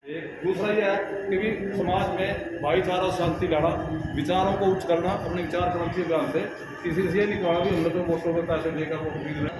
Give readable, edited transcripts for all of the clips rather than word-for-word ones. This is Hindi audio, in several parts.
एक दूसरा ये है कि भी समाज में भाईचारा और शांति लाना, विचारों को उच्च करना, अपने विचार क्रांति अभियान से किसी से ये नहीं कहना भी हम तो वोटों में पैसे देकर वोट खरीद रहे।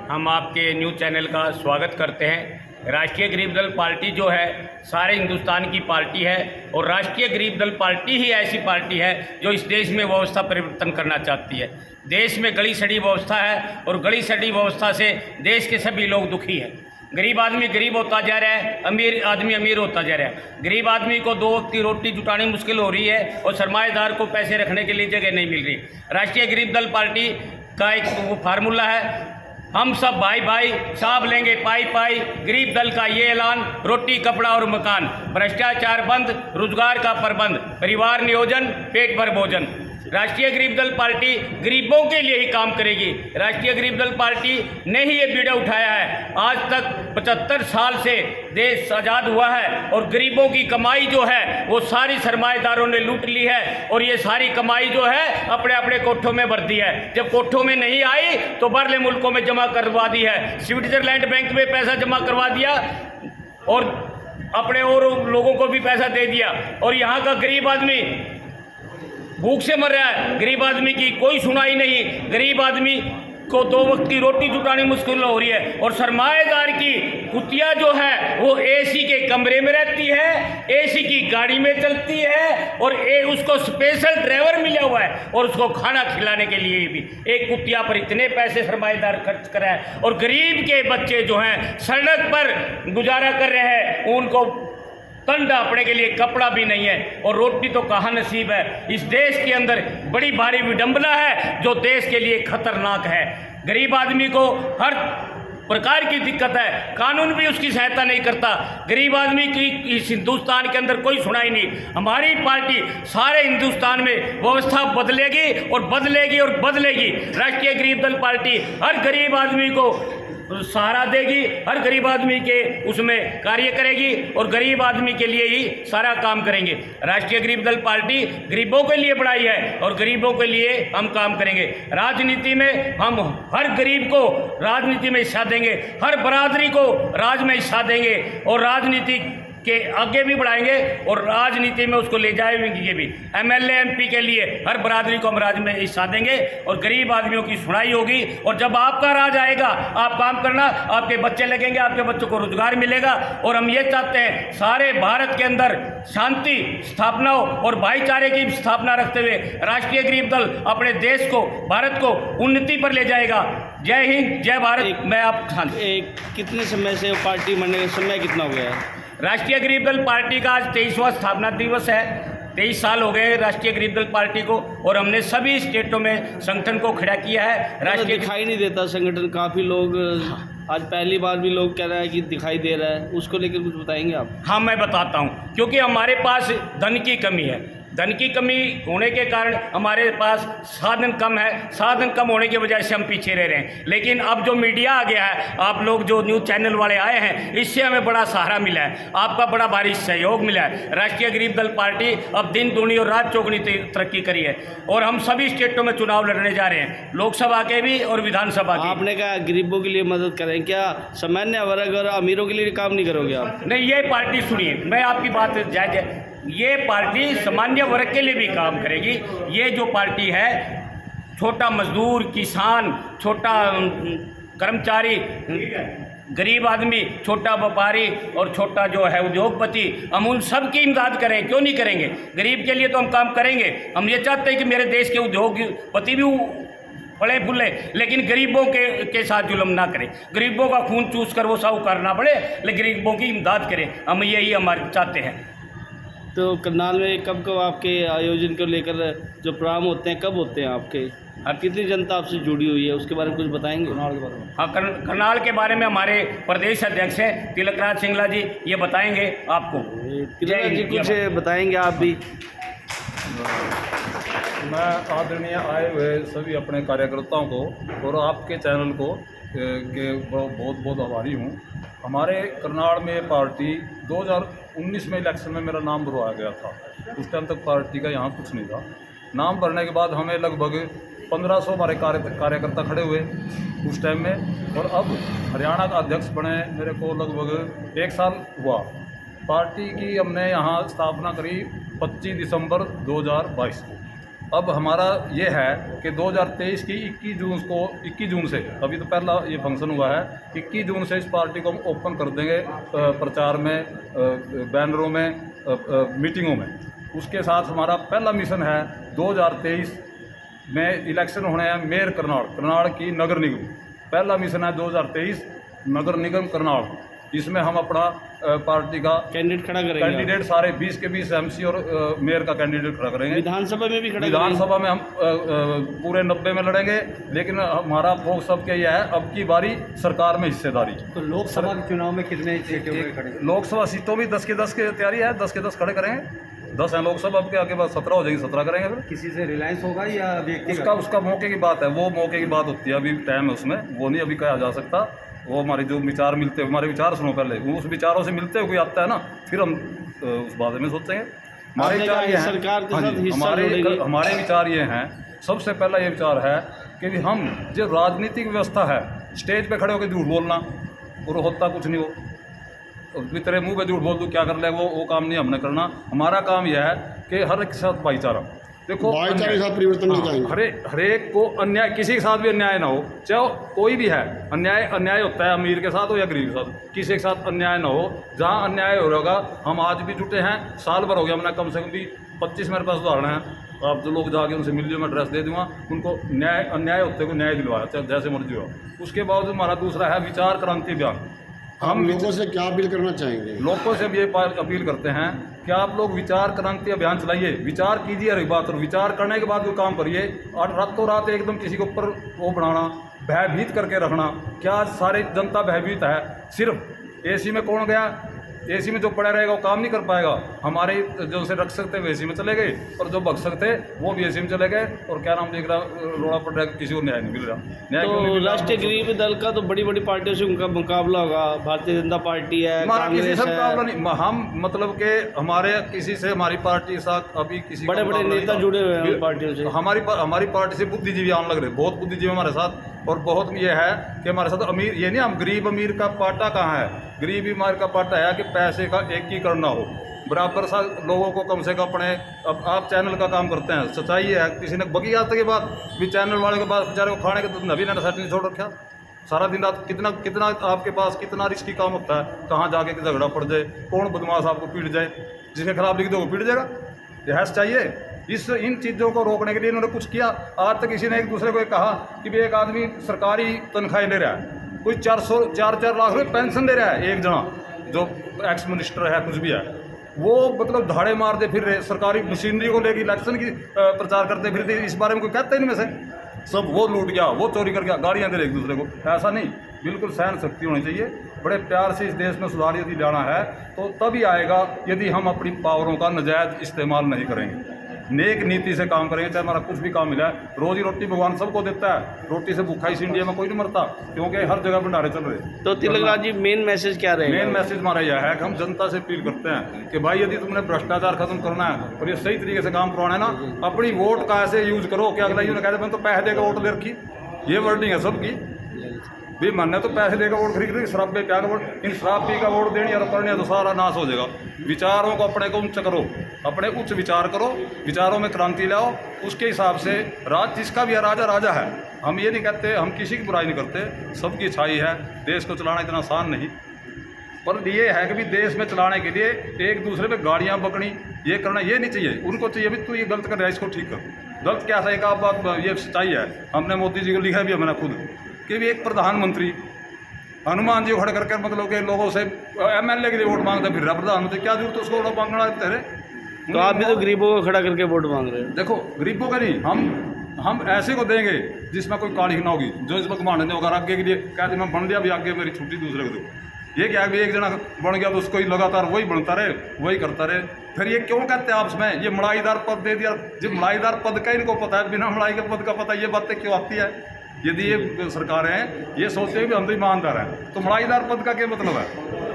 हम आपके न्यूज़ चैनल का स्वागत करते हैं। राष्ट्रीय गरीब दल पार्टी जो है सारे हिंदुस्तान की पार्टी है और राष्ट्रीय गरीब दल पार्टी ही ऐसी पार्टी है जो इस देश में व्यवस्था परिवर्तन करना चाहती है। देश में गली सड़ी व्यवस्था है और गली सड़ी व्यवस्था से देश के सभी लोग दुखी हैं। गरीब आदमी गरीब होता जा रहा है, अमीर आदमी अमीर होता जा रहा है। गरीब आदमी को 2 वक्त की रोटी जुटानी मुश्किल हो रही है और सरमाएदार को पैसे रखने के लिए जगह नहीं मिल रही। राष्ट्रीय गरीब दल पार्टी का एक फार्मूला है, हम सब भाई भाई साहब लेंगे पाई पाई। गरीब दल का ये ऐलान, रोटी कपड़ा और मकान, भ्रष्टाचार बंद, रोजगार का प्रबंध, परिवार नियोजन, पेट भर भोजन। राष्ट्रीय गरीब दल पार्टी गरीबों के लिए ही काम करेगी। राष्ट्रीय गरीब दल पार्टी ने ही ये बीड़ा उठाया है। आज तक 75 साल से देश आज़ाद हुआ है और गरीबों की कमाई जो है वो सारी सरमाएदारों ने लूट ली है और ये सारी कमाई जो है अपने अपने कोठों में भर दी है। जब कोठों में नहीं आई तो बाहरले मुल्कों में जमा करवा दी है। स्विट्जरलैंड बैंक में पैसा जमा करवा दिया और अपने और लोगों को भी पैसा दे दिया और यहाँ का गरीब आदमी भूख से मर रहा है। गरीब आदमी की कोई सुनाई नहीं। गरीब आदमी को 2 वक्त की रोटी जुटानी मुश्किल हो रही है और सरमाएदार की कुतिया जो है वो एसी के कमरे में रहती है, एसी की गाड़ी में चलती है और उसको स्पेशल ड्राइवर मिला हुआ है और उसको खाना खिलाने के लिए भी एक कुतिया पर इतने पैसे सरमाएदार खर्च कर रहा है और गरीब के बच्चे जो हैं सड़क पर गुजारा कर रहे हैं, उनको तन ढांपने के लिए कपड़ा भी नहीं है और रोटी तो कहाँ नसीब है। इस देश के अंदर बड़ी भारी विडंबना है जो देश के लिए खतरनाक है। गरीब आदमी को हर प्रकार की दिक्कत है, कानून भी उसकी सहायता नहीं करता। गरीब आदमी की इस हिंदुस्तान के अंदर कोई सुनाई नहीं। हमारी पार्टी सारे हिंदुस्तान में व्यवस्था बदलेगी और बदलेगी और बदलेगी। राष्ट्रीय गरीब दल पार्टी हर गरीब आदमी को सहारा देगी, हर गरीब आदमी के उसमें कार्य करेगी और गरीब आदमी के लिए ही सारा काम करेंगे। राष्ट्रीय गरीब दल पार्टी गरीबों के लिए बढ़ाई है और गरीबों के लिए हम काम करेंगे। राजनीति में हम हर गरीब को राजनीति में हिस्सा देंगे, हर बरादरी को राज में हिस्सा देंगे और राजनीति के आगे भी बढ़ाएंगे और राजनीति में उसको ले जाएंगे भी। एमएलए एमपी के लिए हर बरादरी को हम राज में हिस्सा देंगे और गरीब आदमियों की सुनाई होगी। और जब आपका राज आएगा आप काम करना, आपके बच्चे लगेंगे, आपके बच्चों को रोजगार मिलेगा। और हम ये चाहते हैं सारे भारत के अंदर शांति स्थापना हो और भाईचारे की स्थापना रखते हुए राष्ट्रीय गरीब दल अपने देश को, भारत को उन्नति पर ले जाएगा। जय हिंद, जय भारत। मैं आप कितने समय से पार्टी बनने का समय कितना हो गया है? राष्ट्रीय गरीब दल पार्टी का आज 23वां स्थापना दिवस है। 23 साल हो गए राष्ट्रीय गरीब दल पार्टी को और हमने सभी स्टेटों में संगठन को खड़ा किया है। राष्ट्रीय दिखाई नहीं देता संगठन, काफ़ी लोग आज पहली बार भी लोग कह रहे हैं कि दिखाई दे रहा है, उसको लेकर कुछ बताएंगे आप? हाँ, मैं बताता हूँ। क्योंकि हमारे पास धन की कमी है। धन की कमी होने के कारण हमारे पास साधन कम है। साधन कम होने की वजह से हम पीछे रह रहे हैं। लेकिन अब जो मीडिया आ गया है, आप लोग जो न्यूज़ चैनल वाले आए हैं, इससे हमें बड़ा सहारा मिला है, आपका बड़ा भारी सहयोग मिला है। राष्ट्रीय गरीब दल पार्टी अब दिन दूनी और रात चौगुनी तरक्की करी है और हम सभी स्टेटों में चुनाव लड़ने जा रहे हैं, लोकसभा के भी और विधानसभा के। आपने कहा गरीबों के लिए मदद करें, क्या सामान्य वर्ग और अमीरों के लिए काम नहीं करोगे आप? नहीं, ये पार्टी सुनिए, मैं आपकी बात जायज़, ये पार्टी सामान्य वर्ग के लिए भी काम करेगी। ये जो पार्टी है, छोटा मजदूर, किसान, छोटा कर्मचारी, गरीब आदमी, छोटा व्यापारी और छोटा जो है उद्योगपति, हम उन सब की इमदाद करें, क्यों नहीं करेंगे? गरीब के लिए तो हम काम करेंगे। हम ये चाहते हैं कि मेरे देश के उद्योगपति भी फले फूले, लेकिन गरीबों के साथ जुल्म ना करें। गरीबों का खून चूस कर वो साहूकार ना बढ़े, लेकिन गरीबों की इमदाद करें। हम यही हमारे चाहते हैं। तो करनाल में कब कब आपके आयोजन को लेकर जो प्रोग्राम होते हैं, कब होते हैं आपके? कितनी जनता आपसे जुड़ी हुई है, उसके बारे में कुछ बताएंगे? हाँ, करनाल के बारे में हमारे प्रदेश अध्यक्ष हैं तिलकराज सिंगला जी, ये बताएंगे आपको। तिलकराज जी कुछ बताएंगे आप भी? मैं आदरणीय आए हुए सभी अपने कार्यकर्ताओं को और आपके चैनल को के बहुत बहुत आभारी हूँ। हमारे करनाल में पार्टी 2019 में इलेक्शन में मेरा नाम भरवाया गया था। उस टाइम तक पार्टी का यहाँ कुछ नहीं था। नाम भरने के बाद हमें लगभग 1500 हमारे कार्यकर्ता खड़े हुए उस टाइम में। और अब हरियाणा का अध्यक्ष बने मेरे को लगभग 1 साल हुआ। पार्टी की हमने यहाँ स्थापना करी 25 दिसंबर 2022 को। अब हमारा ये है कि 2023 की 21 जून से, अभी तो पहला ये फंक्शन हुआ है, 21 जून से इस पार्टी को हम ओपन कर देंगे प्रचार में, बैनरों में, मीटिंगों में। उसके साथ हमारा पहला मिशन है 2023 में इलेक्शन होने हैं मेयर करनाल की नगर निगम। पहला मिशन है 2023 नगर निगम करनाल। इसमें हम अपना पार्टी का कैंडिडेट खड़ा करेंगे। कैंडिडेट सारे 20 के 20 एमसी और मेयर का कैंडिडेट खड़ा करेंगे। विधानसभा में भी खड़ा विधानसभा में हम पूरे 90 में लड़ेंगे, लेकिन हमारा फोकस सबके यह है अब की बारी सरकार में हिस्सेदारी। तो लोकसभा के चुनाव में कितने सीटों में खड़े? लोकसभा सीटों भी 10 के 10 की तैयारी है, 10 के 10 खड़े करेंगे। 10 हैं लोकसभा, अब के आगे बाद 17 हो जाएगी, 17 करेंगे। फिर किसी से रिलायंस होगा या व्यक्तिगत? उसका मौके की बात है, वो मौके की बात होती है, अभी टाइम है उसमें, वो नहीं अभी कहा जा सकता। वो हमारे जो विचार मिलते हैं, हमारे विचार सुनो पहले, उस विचारों से मिलते हुए कोई आता है ना, फिर हम उस बारे में सोचेंगे। हमारे विचार ये हैं, सरकार के हाँ साथ जी, हिस्सा हमारे विचार ये हैं। सबसे पहला ये विचार है कि भी हम जो राजनीतिक व्यवस्था है, स्टेज पे खड़े होकर झूठ बोलना और होता कुछ नहीं हो, तेरे मुंह पे झूठ बोल दूँ क्या कर ले, वो काम नहीं हमने करना। हमारा काम यह है कि हर एक के साथ भाईचारा। देखो, भाईचारे के साथ परिवर्तन नहीं लाएंगे। हरेक को अन्याय, किसी के साथ भी अन्याय ना हो, चाहे कोई भी है। अन्याय होता है अमीर के साथ हो या गरीब के साथ, किसी के साथ अन्याय ना हो। जहाँ अन्याय हो रहा हम आज भी जुटे हैं, साल भर हो गया हमने कम से कम भी 25 मेरे पास उदाहरण हैं। आप जो लोग जाके उनसे मिल लीजिए, मैं एड्रेस दे दूँगा, उनको अन्याय होते को न्याय दिलवाया, चाहे जैसे मर्जी हो। उसके बाद हमारा दूसरा है विचार क्रांति अभियान। हम लोगों से क्या अपील करना चाहेंगे? लोगों से हम ये अपील करते हैं कि आप लोग विचार क्रांति अभियान चलाइए, विचार कीजिए हर एक बात, और विचार करने के बाद कोई काम करिए। और रातों रात एकदम किसी के ऊपर वो बनाना, भयभीत करके रखना, क्या सारी जनता भयभीत है। सिर्फ एसी में कौन गया, एसी में जो पड़ा रहेगा वो काम नहीं कर पाएगा। हमारे जो उसे रख सकते हैं एसी में चले गए, और जो भग सकते वो भी एसी में चले गए, और क्या नाम देख रहा रोड़ा पड़ रहा है, किसी को न्याय नहीं मिल रहा। न्याय तो राष्ट्रीय गरीब दल का तो बड़ी बड़ी पार्टियों से उनका मुकाबला होगा। भारतीय जनता पार्टी है, हमारा किसी कांग्रेस से है, मुकाबला नहीं। हम मतलब के हमारे किसी से, हमारी पार्टी के साथ अभी किसी बड़े बड़े नेता जुड़े हुए हैं पार्टियों से। हमारी पार्टी से बुद्धिजीवी आने लग रहे, बहुत बुद्धिजीवी हमारे साथ। और बहुत ये है कि हमारे साथ अमीर, ये नहीं हम गरीब अमीर का पाटा कहाँ है, गरीब अमीर का पाटा है कि पैसे का एकीकरण ना हो, बराबर सा लोगों को कम से कम अपने। अब आप चैनल का काम करते हैं, सच्चाई है, किसी ने बगी आज तक के बाद भी चैनल वाले के पास बेचारे को खाने के तो नबी ने सेट नहीं छोड़ रखा। सारा दिन रात कितना आपके पास कितना रिस्की काम होता है, कहाँ जाके झगड़ा पड़ जाए, कौन बदमाश आपको पीट जाए, जिसके खिलाफ लिख दो वो पीट जाएगा। यह चाहिए। इन चीज़ों को रोकने के लिए इन्होंने कुछ किया। आज तक किसी ने एक दूसरे को कहा कि भी एक आदमी सरकारी तनख्वाहें ले रहा है, कोई 4 लाख रुपये पेंशन दे रहा है, एक जना जो एक्स मिनिस्टर है, कुछ भी है, वो मतलब धाड़े मार दे फिर रहे, सरकारी मशीनरी को लेकर इलेक्शन की प्रचार करते फिर दे। इस बारे में कोई कहता ही नहीं में से, सब वो लूट गया, वो चोरी कर गया, गाड़ियाँ दे रहे एक दूसरे को। ऐसा नहीं, बिल्कुल सहन शक्ति होनी चाहिए। बड़े प्यार से इस देश में सुधार यदि लाना है तो तभी आएगा यदि हम अपनी पावरों का नाजायज़ इस्तेमाल नहीं करेंगे, नेक नीति से काम करेंगे। चाहे हमारा कुछ भी काम मिला है, रोजी रोटी भगवान सबको देता है, रोटी से भूखा इस इंडिया में कोई नहीं मरता, क्योंकि हर जगह भंडारे चल रहे। तो तिलकराज जी, मेन मैसेज क्या रहेगा? मेन मैसेज हमारा यह है कि हम जनता से अपील करते हैं कि भाई यदि तुमने भ्रष्टाचार खत्म करना है और ये सही तरीके से काम करवाना है ना, अपनी वोट का ऐसे यूज करो कि अगला यूँ कहते मैं तो पैसे देकर वोट ले रखी, ये वर्डिंग है सबकी भी। मैंने तो पैसे देकर वोट खरीद रही, शराब पे प्या का वोट, इन शराब पी का वोट देनी और करनी तो सारा नाश हो जाएगा। विचारों को अपने को उच्च करो, अपने उच्च विचार करो, विचारों में क्रांति लाओ। उसके हिसाब से राज जिसका भी है, राजा राजा है। हम ये नहीं कहते, हम किसी की बुराई नहीं करते, सबकी इच्छाई है। देश को चलाना इतना आसान नहीं, पर ये है कि भी देश में चलाने के लिए एक दूसरे पे गाड़ियाँ बकनी, ये करना ये नहीं चाहिए। उनको चाहिए भी तू ये गलत कर रहा है, इसको ठीक कर। गलत क्या है, एक आप बात ये सच्चाई है। हमने मोदी जी को लिखा भी, हमने खुद कि भी एक प्रधानमंत्री हनुमान जी को खड़े करके मतलब के लोगों से MLA के लिए वोट मांगता फिर रहा प्रधानमंत्री, क्या जरूरत उसको वोट मांगना तेरे? तो आप भी तो गरीबों को खड़ा करके वोट मांग रहे हो। देखो, गरीबों का नहीं, हम ऐसे को देंगे जिसमें कोई कालिख ना होगी, जो इसमें घुमाने नहीं होगा। आगे के लिए कहते मैं बन लिया भी, आगे मेरी छुट्टी दूसरे को दो। ये क्या है, एक जना बन गया तो उसको ही लगातार वही बनता रहे, वही करता रहे। फिर ये क्यों कहते हैं आपस में ये मड़ाईदार पद दे दिया? जब मड़ाईदार पद का इनको पता है, बिना मड़ाई के पद का पता, ये बातें क्यों आती है? यदि ये सरकारें ये सोचते हैं कि हम तो ईमानदार हैं, तो मड़ाईदार पद का क्या मतलब है?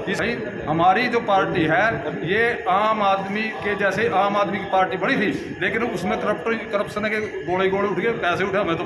कि भाई हमारी जो पार्टी है ये आम आदमी के जैसे आम आदमी की पार्टी बड़ी थी, लेकिन उसमें करप्शन के गोले उठ गए, पैसे उठे, हमें तो